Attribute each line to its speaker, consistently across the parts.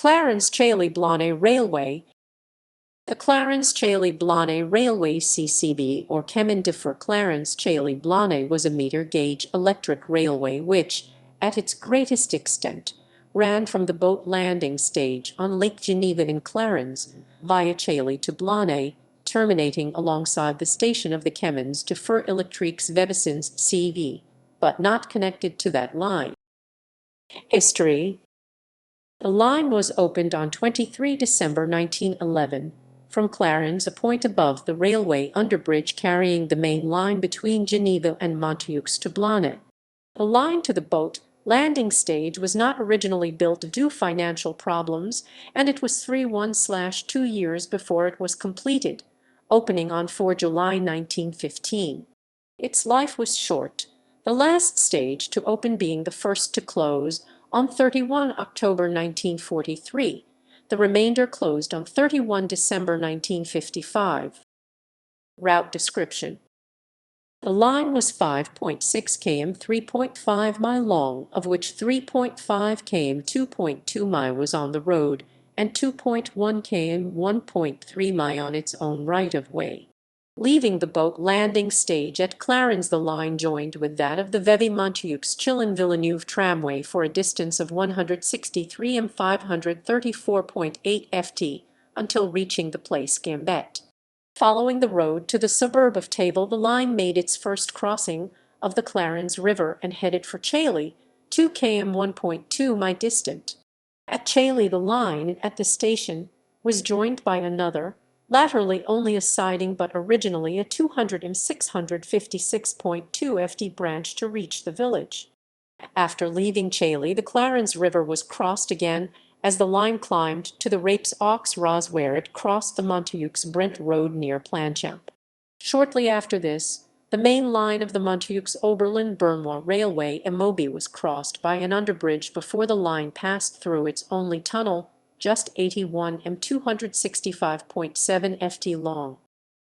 Speaker 1: Clarens-Chailly-Blonay Railway. The Clarens-Chailly-Blonay Railway CCB, or Chemin for Clarens-Chailly-Blonay, was a meter-gauge electric railway which, at its greatest extent, ran from the boat landing stage on Lake Geneva in Clarens, via Chailly to Blonay, terminating alongside the station of the Chemins to electriques Veveysans CV, but not connected to that line. History. The line was opened on 23 December 1911 from Clarens, a point above the railway underbridge carrying the main line between Geneva and Monteux to Blonay. The line to the boat landing stage was not originally built due to financial problems, and it was 2 years before it was completed, opening on 4 July 1915. Its life was short, the last stage to open being the first to close on 31 October 1943. The remainder closed on 31 December 1955. Route description. The line was 5.6 km 3.5 mi long, of which 3.5 km 2.2 mi was on the road, and 2.1 km 1.3 mi on its own right-of-way. Leaving the boat landing stage at Clarens, the line joined with that of the Veveysans-Monteux-Chillon-Villeneuve tramway for a distance of 163 m 534.8 ft until reaching the place Gambette. Following the road to the suburb of Table, the line made its first crossing of the Clarens River and headed for Chailly, 2 km 1.2 mi distant. At Chailly, the line at the station was joined by another, laterally only a siding but originally a 200 m 656.2 ft branch to reach the village. After leaving Chailly, the Clarens River was crossed again as the line climbed to the Rapes aux Ras, where it crossed the Monteux-Brent Road near Planchamp. Shortly after this, the main line of the Monteux-Oberlin-Bernois Railway MOB was crossed by an underbridge before the line passed through its only tunnel, just 81 m 265.7 ft long.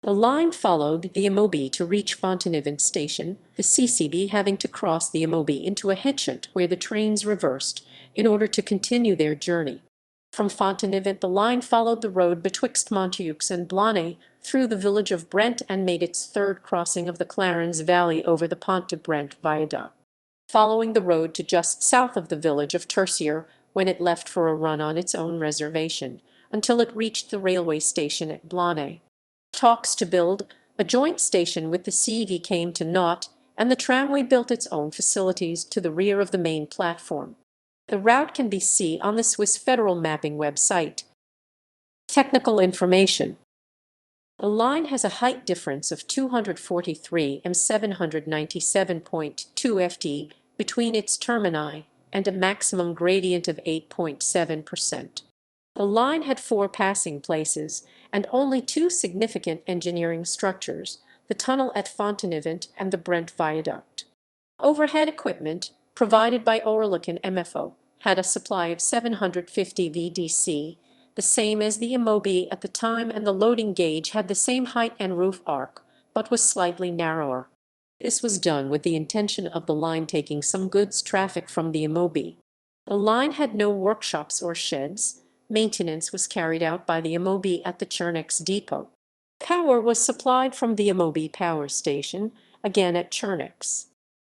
Speaker 1: The line followed the MOB to reach Fontenay Station, the CCB having to cross the MOB into a hitchant where the trains reversed in order to continue their journey. From Fontenay, the line followed the road betwixt Monteux and Blonay through the village of Brent and made its third crossing of the Clarens Valley over the Pont de Brent viaduct, following the road to just south of the village of Tercier, when it left for a run on its own reservation, until it reached the railway station at Blonay. Talks to build a joint station with the CV came to naught, and the tramway built its own facilities to the rear of the main platform. The route can be seen on the Swiss Federal Mapping website. Technical information. The line has a height difference of 243 m 797.2 ft between its termini and a maximum gradient of 8.7%. The line had 4 passing places and only 2 significant engineering structures, the tunnel at Fontenay and the Brent Viaduct. Overhead equipment, provided by Oerlikon MFO, had a supply of 750 VDC, the same as the MOB at the time, and the loading gauge had the same height and roof arc, but was slightly narrower. This was done with the intention of the line taking some goods traffic from the MOB. The line had no workshops or sheds. Maintenance was carried out by the MOB at the Chemins depot. Power was supplied from the MOB power station, again at Chemins.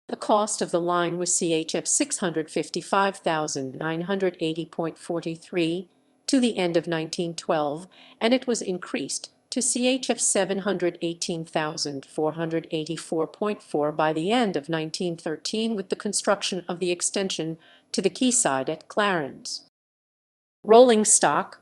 Speaker 1: The cost of the line was CHF 655,980.43 to the end of 1912, and it was increased to CHF 718,484.4 by the end of 1913 with the construction of the extension to the quayside at Clarens. Rolling stock.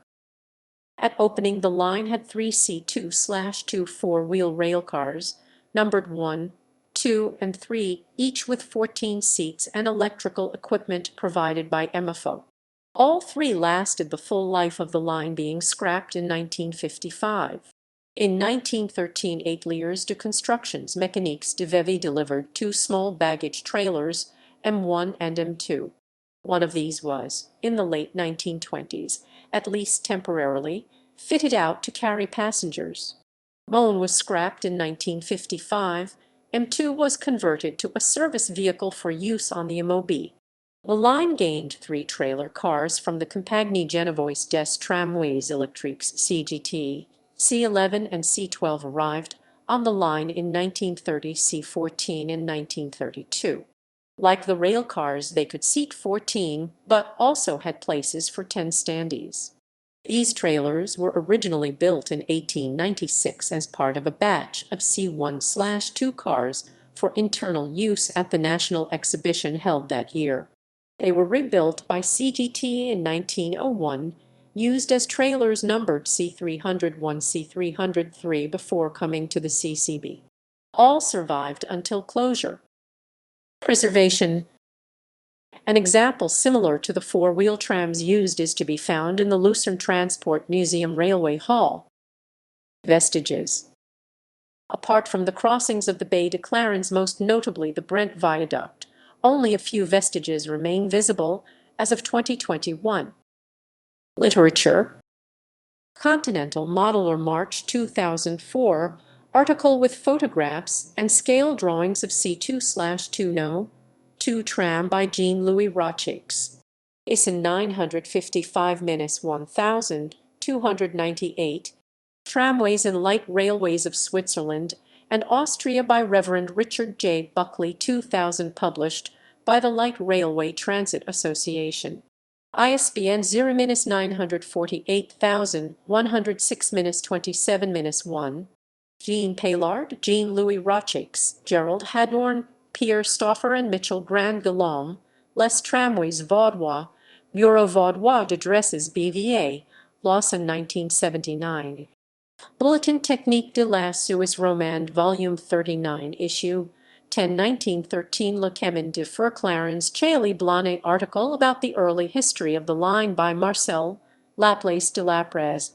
Speaker 1: At opening, the line had 3 C2/2 four-wheel railcars, numbered 1, 2, and 3, each with 14 seats and electrical equipment provided by MFO. All 3 lasted the full life of the line, being scrapped in 1955. In 1913, Ateliers de Constructions Mécaniques de Vevey delivered 2 small baggage trailers, M1 and M2. One of these was, in the late 1920s, at least temporarily, fitted out to carry passengers. Mone was scrapped in 1955. M2 was converted to a service vehicle for use on the MOB. The line gained 3 trailer cars from the Compagnie Genevoise des Tramways Electriques (CGT). C11 and C12 arrived on the line in 1930, C14 in 1932. Like the rail cars, they could seat 14, but also had places for 10 standees. These trailers were originally built in 1896 as part of a batch of C1/2 cars for internal use at the National Exhibition held that year. They were rebuilt by CGT in 1901, used as trailers numbered C301, C303 before coming to the CCB. All survived until closure. Preservation. An example similar to the four-wheel trams used is to be found in the Lucerne Transport Museum Railway Hall. Vestiges. Apart from the crossings of the Bay de Clarens, most notably the Brent Viaduct, only a few vestiges remain visible as of 2021. Literature. Continental Modeler, March 2004, article with photographs and scale drawings of C2/2 No. 2 tram by Jean-Louis Rocheix. Essen 955-1298, Tramways and Light Railways of Switzerland and Austria by Reverend Richard J. Buckley 2000, published by the Light Railway Transit Association. ISBN 0-948106-27-1. Jean Paillard, Jean-Louis Rocheix, Gerald Hadorn, Pierre Stauffer and Mitchell Grand Guillaume, Les Tramways Vaudois, Bureau Vaudois d'Adresses BVA, Lawson 1979. Bulletin Technique de la Suisse Romande, Volume 39, Issue 10, 1913. Le Chemin de Fer, Clarens-Chailly-Blonay, article about the early history of the line by Marcel Laplace de Lapraz.